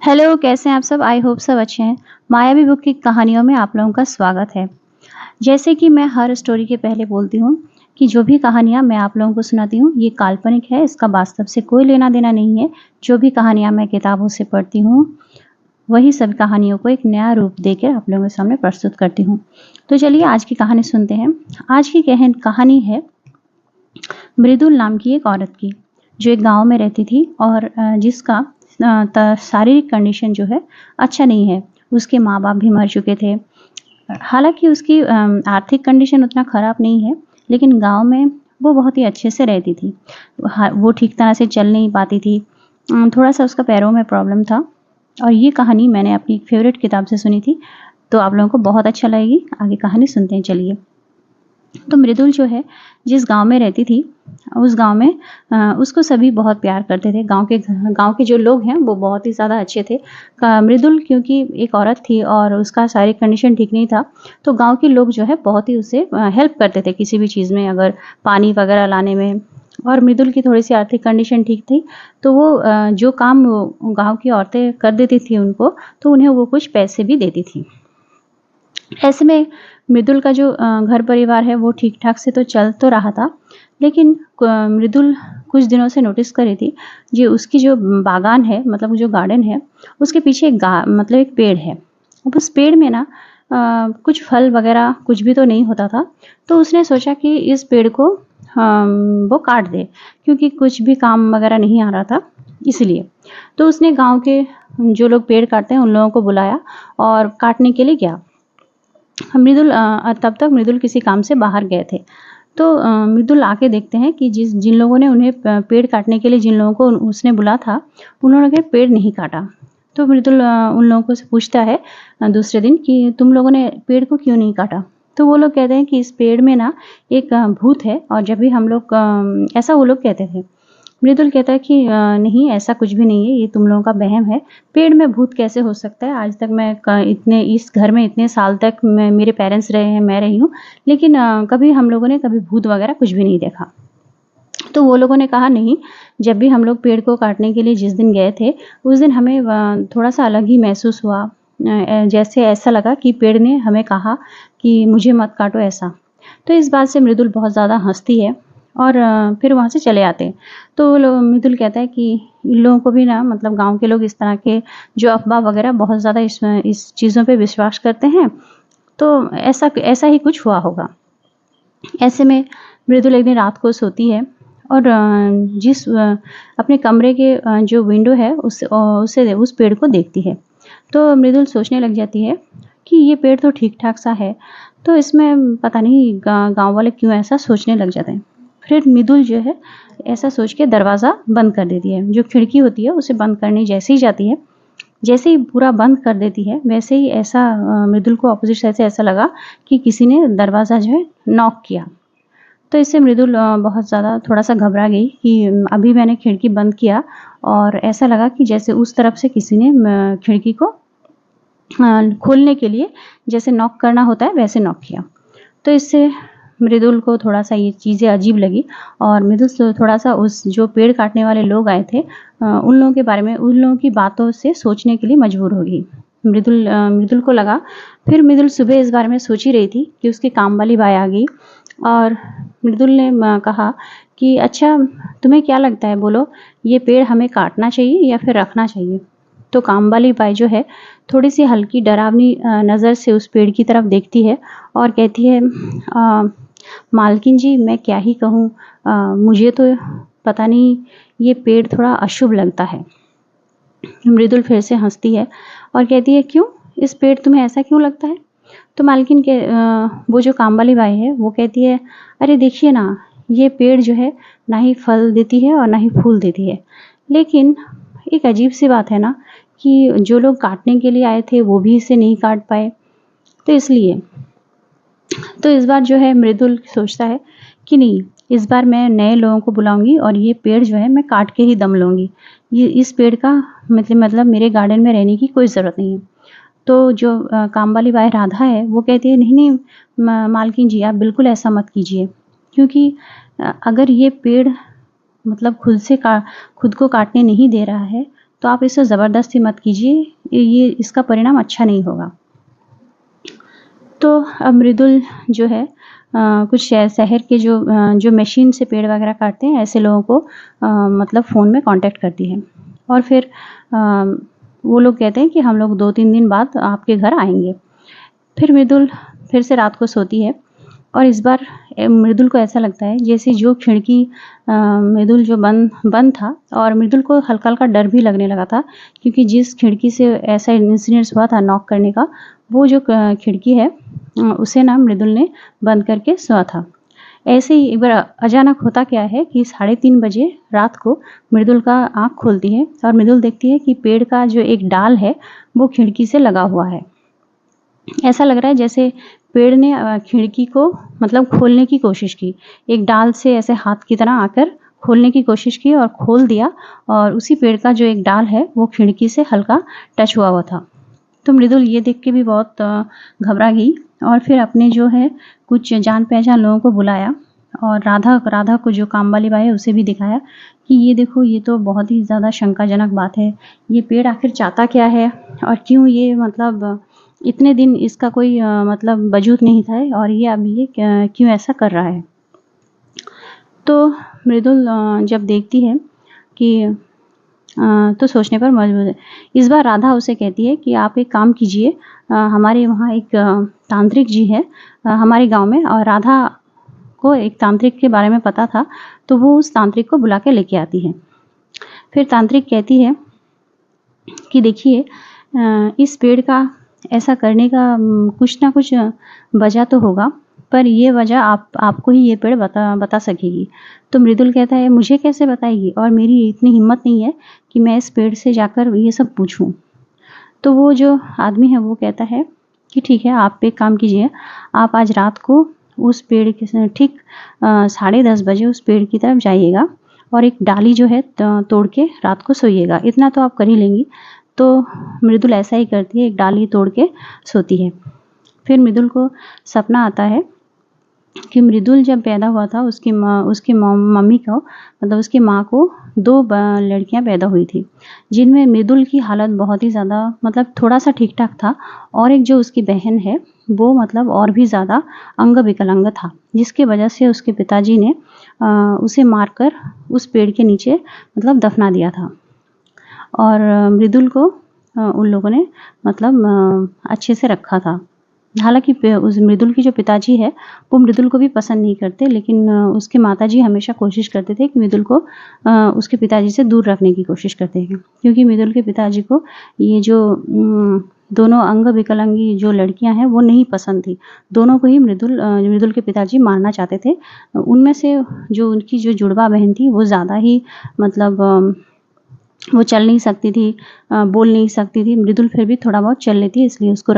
Hello, कैसे हैं आप सब? आई होप सब अच्छे हैं। मायावी बुक की कहानियों में आप लोगों का स्वागत है। जैसे कि मैं हर स्टोरी के पहले बोलती हूँ कि जो भी कहानियाँ मैं आप लोगों को सुनाती हूँ, ये काल्पनिक है, इसका वास्तव से कोई लेना-देना नहीं है। जो भी कहानियाँ मैं किताबों से पढ़ती हूँ, वही सब कहानियों को एक नया रूप देकर आप लोगों के सामने प्रस्तुत करती हूँ। तो चलिए आज की कहानी सुनते हैं। आज की कहानी है मृदुल नाम की एक औरत की, जो एक गाँव में रहती थी और जिसका शारीरिक कंडीशन जो है अच्छा नहीं है। उसके माँ-बाप भी मर चुके थे। हालाँकि उसकी आर्थिक कंडीशन उतना ख़राब नहीं है, लेकिन गाँव में वो बहुत ही अच्छे से रहती थी। वो ठीक तरह से चल नहीं पाती थी। थोड़ा-सा उसका पैरों में प्रॉब्लम था और ये कहानी मैंने अपनी फ़ेवरेट किताब से सुनी थी, तो आप लोगों को बहुत अच्छा लगेगी। आगे कहानी सुनते हैं चलिए। तो मृदुल जो है, जिस गाँव में रहती थी, उस गाँव में उसको सभी बहुत प्यार करते थे। गाँव के जो लोग हैं, वो बहुत ही ज़्यादा अच्छे थे। क मृदुल क्योंकि एक औरत थी और उसका शारीरिक कंडीशन ठीक नहीं था, तो गाँव के लोग जो है बहुत ही उसे हेल्प करते थे किसी भी चीज़ में, अगर पानी वगैरह लाने में। और मृदुल की थोड़ी-सी आर्थिक कंडीशन ठीक थी, तो वो जो काम वो गाँव की औरतें कर देती थी उनको, तो उन्हें वो कुछ पैसे भी देती थी। ऐसे में मृदुल का जो घर परिवार है वो ठीक-ठाक से तो चल तो रहा था, लेकिन मृदुल कुछ दिनों से नोटिस कर रही थी, जो उसकी जो बागान है, मतलब जो गार्डन है, उसके पीछे मतलब एक पेड़ है। अब उस पेड़ में ना कुछ फल वगैरह कुछ भी तो नहीं होता था, तो उसने सोचा कि इस पेड़ को वो काट दे, क्योंकि कुछ भी काम वगैरह नहीं आ रहा था, इसलिए। तो उसने गाँव के जो लोग पेड़ काटते हैं, उन लोगों को बुलाया और काटने के लिए गया। तब तक मृदुल किसी काम से बाहर गए थे। तो मृदुल आके देखते हैं कि जिन लोगों ने उन्हें पेड़ काटने के लिए जिन लोगों को उसने बुला था, उन्होंने पेड़ नहीं काटा। तो मृदुल उन लोगों से पूछता है दूसरे दिन कि तुम लोगों ने पेड़ को क्यों नहीं काटा? तो वो लोग कहते हैं कि इस पेड़ में ना एक भूत है, और जब भी हम लोग ऐसा वो लोग कहते थे। मृदुल कहता है कि नहीं, ऐसा कुछ भी नहीं है, ये तुम लोगों का वहम है। पेड़ में भूत कैसे हो सकता है? आज तक मैं इतने इस घर में इतने साल तक मेरे पेरेंट्स रहे हैं, मैं रही हूँ, लेकिन कभी हम लोगों ने कभी भूत वगैरह कुछ भी नहीं देखा। तो वो लोगों ने कहा नहीं, जब भी हम लोग पेड़ को काटने के लिए जिस दिन गए थे, उस दिन हमें थोड़ा-सा अलग ही महसूस हुआ। जैसे ऐसा लगा कि पेड़ ने हमें कहा कि मुझे मत काटो, ऐसा। तो इस बात से मृदुल बहुत ज़्यादा हँसती है और फिर वहाँ से चले आते हैं। तो मृदुल कहता है कि इन लोगों को भी ना, मतलब गाँव के लोग इस तरह के जो अफ़वाह वगैरह बहुत ज़्यादा इस चीज़ों पे विश्वास करते हैं, तो ऐसा ऐसा ही कुछ हुआ होगा। ऐसे में मृदुल एक दिन रात को सोती है और अपने कमरे के जो विंडो है उससे उस पेड़ को देखती है। तो मृदुल सोचने लग जाती है कि ये पेड़ तो ठीक-ठाक सा है, तो इसमें पता नहीं गाँव वाले क्यों ऐसा सोचने लग जाते हैं। फिर मृदुल जो है ऐसा सोच के दरवाज़ा बंद कर देती है। जो खिड़की होती है उसे बंद करने जैसे ही जाती है, जैसे ही पूरा बंद कर देती है, वैसे ही ऐसा मृदुल को अपोज़िट साइड से ऐसा लगा कि किसी ने दरवाज़ा जो है नॉक किया। तो इससे मृदुल बहुत ज़्यादा थोड़ा-सा घबरा गई कि अभी मैंने खिड़की बंद किया और ऐसा लगा कि जैसे उस तरफ से किसी ने खिड़की को खोलने के लिए जैसे नॉक करना होता है, वैसे नॉक किया। तो इससे मृदुल को थोड़ा-सा ये चीज़ें अजीब लगी और मृदुल थोड़ा-सा उस जो पेड़ काटने वाले लोग आए थे, उन लोगों के बारे में, उन लोगों की बातों से सोचने के लिए मजबूर हो गई। मृदुल को लगा, फिर मृदुल सुबह इस बारे में सोच ही रही थी कि उसकी काम वाली बाई आ गई और मृदुल ने कहा कि अच्छा, तुम्हें क्या लगता है, बोलो, ये पेड़ हमें काटना चाहिए या फिर रखना चाहिए? तो काम वाली बाई जो है, थोड़ी-सी हल्की डरावनी नज़र से उस पेड़ की तरफ देखती है और कहती है, मालकिन जी, मैं क्या ही कहूँ, मुझे तो पता नहीं, ये पेड़ थोड़ा अशुभ लगता है। मृदुल फिर से हँसती है और कहती है, क्यों? इस पेड़ तुम्हें ऐसा क्यों लगता है? तो मालकिन के वो जो काम वाली बाई है, वो कहती है, अरे देखिए ना, ये पेड़ जो है ना ही फल देती है और ना ही फूल देती है। लेकिन एक अजीब-सी बात है ना कि जो लोग काटने के लिए आए थे, वो भी इसे नहीं काट पाए, तो इसलिए। तो इस बार जो है मृदुल सोचता है कि नहीं, इस बार मैं नए लोगों को बुलाऊँगी और ये पेड़ जो है मैं काट के ही दम लूँगी। ये इस पेड़ का मतलब मेरे गार्डन में रहने की कोई ज़रूरत नहीं है। तो जो काम वाली बाई राधा है, वो कहती है, नहीं, नहीं, मालकिन जी, आप बिल्कुल ऐसा मत कीजिए, क्योंकि अगर ये पेड़ मतलब खुद को काटने नहीं दे रहा है, तो आप इसे ज़बरदस्ती मत कीजिए, ये इसका परिणाम अच्छा नहीं होगा। तो अब मृदुल जो है कुछ शहर के जो मशीन से पेड़ वगैरह काटते हैं, ऐसे लोगों को मतलब फ़ोन में कांटेक्ट करती है और फिर वो लोग कहते हैं कि हम लोग 2-3 दिन बाद आपके घर आएँगे। फिर मृदुल फिर से रात को सोती है और इस बार मृदुल को ऐसा लगता है जैसे जो खिड़की मृदुल जो बंद था, और मृदुल को हल्का-हल्का डर भी लगने लगा था, क्योंकि जिस खिड़की से ऐसा इंसिडेंस हुआ था नॉक करने का, वो जो खिड़की है उसे ना मृदुल ने बंद करके सोया था। ऐसे ही एक बार अचानक होता क्या है कि 3:30 बजे रात को मृदुल का आँख खुलती है और मृदुल देखती है कि पेड़ का जो एक डाल है वो खिड़की से लगा हुआ है। ऐसा लग रहा है जैसे पेड़ ने खिड़की को मतलब खोलने की कोशिश की, एक डाल से ऐसे हाथ की तरह आकर खोलने की कोशिश की और खोल दिया, और उसी पेड़ का जो एक डाल है वो खिड़की से हल्का टच हुआ हुआ था। तो मृदुल ये देख के भी बहुत घबरा गई और फिर अपने जो है कुछ जान पहचान लोगों को बुलाया और राधा को जो काम वाली बाई है उसे भी दिखाया कि ये देखो, ये तो बहुत ही ज़्यादा शंकाजनक बात है, ये पेड़ आखिर चाहता क्या है और क्यों ये मतलब इतने दिन इसका कोई मतलब वजूद नहीं था और ये अब ये क्यों ऐसा कर रहा है। तो मृदुल जब देखती है कि तो सोचने पर मजबूर है। इस बार राधा उसे कहती है कि आप एक काम कीजिए, हमारे वहाँ एक तांत्रिक जी है हमारे गांव में, और राधा को एक तांत्रिक के बारे में पता था, तो वो उस तांत्रिक को बुला के लेके आती है। फिर तांत्रिक कहती है कि देखिए, इस पेड़ का ऐसा करने का कुछ ना कुछ वजह तो होगा, पर ये वजह आपको ही ये पेड़ बता सकेगी। तो मृदुल कहता है, मुझे कैसे बताएगी, और मेरी इतनी हिम्मत नहीं है कि मैं इस पेड़ से जाकर ये सब पूछूं। तो वो जो आदमी है वो कहता है कि ठीक है, आप एक काम कीजिए, आप आज रात को उस पेड़ के ठीक 10:30 बजे उस पेड़ की तरफ जाइएगा और एक डाली जो है तोड़ के रात को सोइएगा। इतना तो आप कर ही लेंगी। तो मृदुल ऐसा ही करती है, एक डाली तोड़ के सोती है। फिर मृदुल को सपना आता है कि मृदुल जब पैदा हुआ था उसकी मम्मी को मतलब उसकी माँ को 2 लड़कियां पैदा हुई थी, जिनमें मृदुल की हालत बहुत ही ज़्यादा मतलब थोड़ा सा ठीक ठाक था, और एक जो उसकी बहन है वो मतलब और भी ज़्यादा अंग विकलांग था, जिसकी वजह से उसके पिताजी ने उसे मारकर उस पेड़ के नीचे मतलब दफना दिया था। और मृदुल को उन लोगों ने मतलब अच्छे से रखा था। हालांकि उस मृदुल की जो पिताजी है वो मृदुल को भी पसंद नहीं करते, लेकिन उसके माताजी हमेशा कोशिश करते थे कि मृदुल को उसके पिताजी से दूर रखने की कोशिश करते हैं, क्योंकि मृदुल के पिताजी को ये जो दोनों अंग विकलांगी जो लड़कियां हैं वो नहीं पसंद थी। दोनों को ही मृदुल के पिताजी मारना चाहते थे। उनमें से जो उनकी जो जुड़वा बहन थी वो ज़्यादा ही मतलब वो चल नहीं सकती थी, बोल नहीं सकती थी। मृदुल फिर भी थोड़ा बहुत चल लेती है, इसलिए उसको